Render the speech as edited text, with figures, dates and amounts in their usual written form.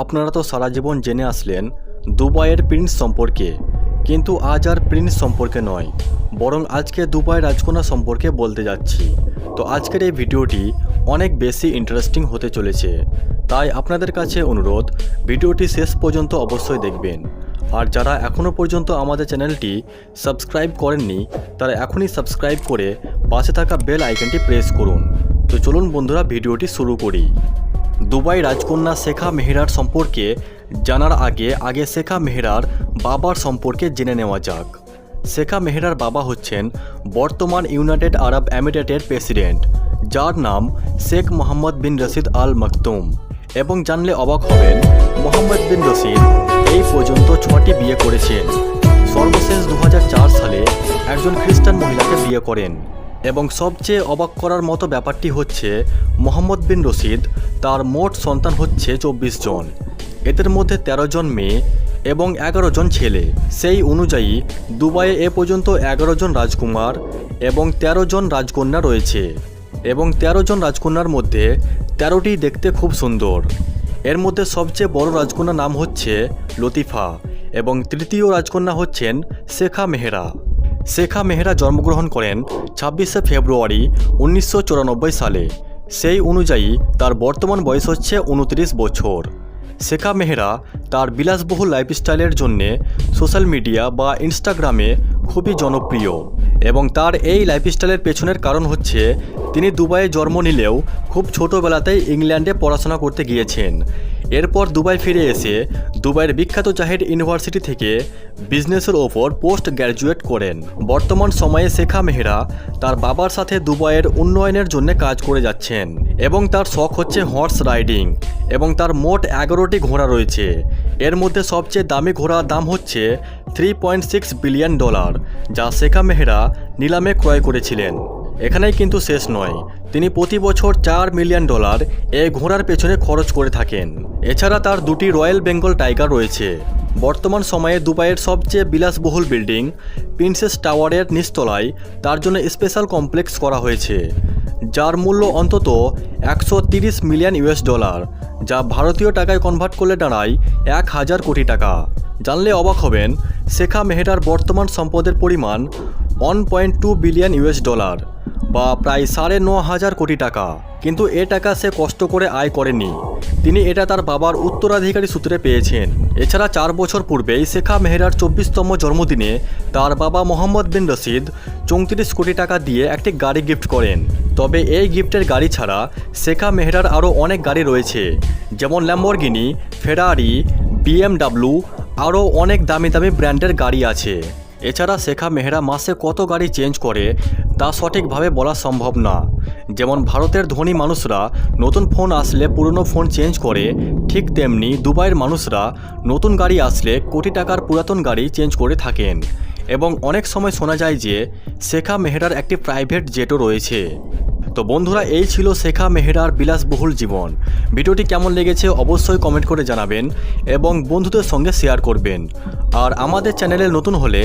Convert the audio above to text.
আপনারা তো সারা জীবন জেনে আসলেন দুবাইয়ের প্রিন্স সম্পর্কে, কিন্তু আজ আর প্রিন্স সম্পর্কে নয়, বরং আজকে দুবাইয়ের রাজকন্যা সম্পর্কে বলতে যাচ্ছি। তো আজকের এই ভিডিওটি অনেক বেশি ইন্টারেস্টিং হতে চলেছে, তাই আপনাদের কাছে অনুরোধ, ভিডিওটি শেষ পর্যন্ত অবশ্যই দেখবেন। আর যারা এখনও পর্যন্ত আমাদের চ্যানেলটি সাবস্ক্রাইব করেননি তারা এখনই সাবস্ক্রাইব করে পাশে থাকা বেল আইকনটি প্রেস করুন। তো চলুন বন্ধুরা, ভিডিওটি শুরু করি। দুবাই রাজকন্যা শেখা মেহরার সম্পর্কে জানার আগে শেখা মেহরার বাবার সম্পর্কে জেনে নেওয়া যাক। শেখা মেহরার বাবা হচ্ছেন বর্তমান ইউনাইটেড আরব আমিরাতের প্রেসিডেন্ট, যার নাম শেখ মোহাম্মদ বিন রশিদ আল মাকতুম। এবং জানলে অবাক হবেন, মোহাম্মদ বিন রশিদ এই পর্যন্ত 6টি বিয়ে করেছেন। সর্বশেষ 2004 সালে একজন খ্রিস্টান মহিলাকে বিয়ে করেন। এবং সবচেয়ে অবাক করার মতো ব্যাপারটি হচ্ছে, মোহাম্মদ বিন রশিদ তার মোট সন্তান হচ্ছে 24 জন। এদের মধ্যে 13 জন মেয়ে এবং 11 জন ছেলে। সেই অনুযায়ী দুবাইয়ে এ পর্যন্ত 11 জন রাজকুমার এবং 13 জন রাজকন্যা রয়েছে। এবং 13 জন রাজকন্যার মধ্যে 13টি দেখতে খুব সুন্দর। এর মধ্যে সবচেয়ে বড় রাজকন্যার নাম হচ্ছে লতিফা এবং তৃতীয় রাজকন্যা হচ্ছেন শেখা মেহরা। শেখা মেহরা জন্মগ্রহণ করেন 26শে ফেব্রুয়ারি 1994 সালে। সেই অনুযায়ী তার বর্তমান বয়স হচ্ছে 29 বছর। শেখা মেহরা তার বিলাসবহুল লাইফস্টাইলের জন্যে সোশ্যাল মিডিয়া বা ইনস্টাগ্রামে খুবই জনপ্রিয়। এবং তার এই লাইফস্টাইলের পেছনের কারণ হচ্ছে, তিনি দুবাইয়ে জন্ম নিলেও খুব ছোটোবেলাতেই ইংল্যান্ডে পড়াশোনা করতে গিয়েছেন। এরপর দুবাই ফিরে এসে দুবাইয়ের বিখ্যাত জাহেদ ইউনিভার্সিটি থেকে বিজনেসের ওপর পোস্ট গ্র্যাজুয়েট করেন। বর্তমান সময়ে শেখা মেহরা তার বাবার সাথে দুবাইয়ের উন্নয়নের জন্য কাজ করে যাচ্ছেন। এবং তার শখ হচ্ছে হর্স রাইডিং। এবং তার মোট 11টি ঘোড়া রয়েছে। এর মধ্যে সবচেয়ে দামি ঘোড়ার দাম হচ্ছে $3.6 বিলিয়ন, যা শেখা মেহরা নিলামে ক্রয় করেছিলেন। এখানেই কিন্তু শেষ নয়, তিনি প্রতি বছর $4 মিলিয়ন এই ঘোড়ার পেছনে খরচ করে থাকেন। এছাড়া তার 2টি রয়্যাল বেঙ্গল টাইগার রয়েছে। বর্তমান সময়ে দুবাইয়ের সবচেয়ে বিলাসবহুল বিল্ডিং প্রিন্সেস টাওয়ারের নিচতলায় তার জন্য স্পেশাল কমপ্লেক্স করা হয়েছে, যার মূল্য অন্তত $130 মিলিয়ন, যা ভারতীয় টাকায় কনভার্ট করলে দাঁড়ায় 1000 কোটি টাকা। জানলে অবাক হবেন, শেখা মেহরার বর্তমান সম্পদের পরিমাণ $1.2 বিলিয়ন, বা প্রায় 9,500 কোটি টাকা। কিন্তু এ টাকা সে কষ্ট করে আয় করেনি, তিনি এটা তার বাবার উত্তরাধিকারী সূত্রে পেয়েছেন। এছাড়া 4 বছর পূর্বেই শেখা মেহরার 24তম জন্মদিনে তার বাবা মোহাম্মদ বিন রশিদ 34 কোটি টাকা দিয়ে একটি গাড়ি গিফট করেন। তবে এই গিফটের গাড়ি ছাড়া শেখা মেহরার আরও অনেক গাড়ি রয়েছে, যেমন ল্যাম্বরগিনি, ফেরারি, BMW, আরও অনেক দামি দামি ব্র্যান্ডের গাড়ি আছে। এছাড়া শেখা মেহরা মাসে কত গাড়ি চেঞ্জ করে তা সঠিকভাবে বলা সম্ভব না। যেমন ভারতের ধনী মানুষরা নতুন ফোন আসলে পুরনো ফোন চেঞ্জ করে, ঠিক তেমনি দুবাইয়ের মানুষরা নতুন গাড়ি আসলে কোটি টাকার পুরাতন গাড়ি চেঞ্জ করে থাকেন। এবং অনেক সময় শোনা যায় যে শেখা মেহরার একটি প্রাইভেট জেটও রয়েছে। তো বন্ধুরা, এই ছিল শেখা মেহরার বিলাসবহুল জীবন। ভিডিওটি কেমন লেগেছে অবশ্যই কমেন্ট করে জানাবেন এবং বন্ধুদের সঙ্গে শেয়ার করবেন। আর আমাদের চ্যানেলে নতুন হলে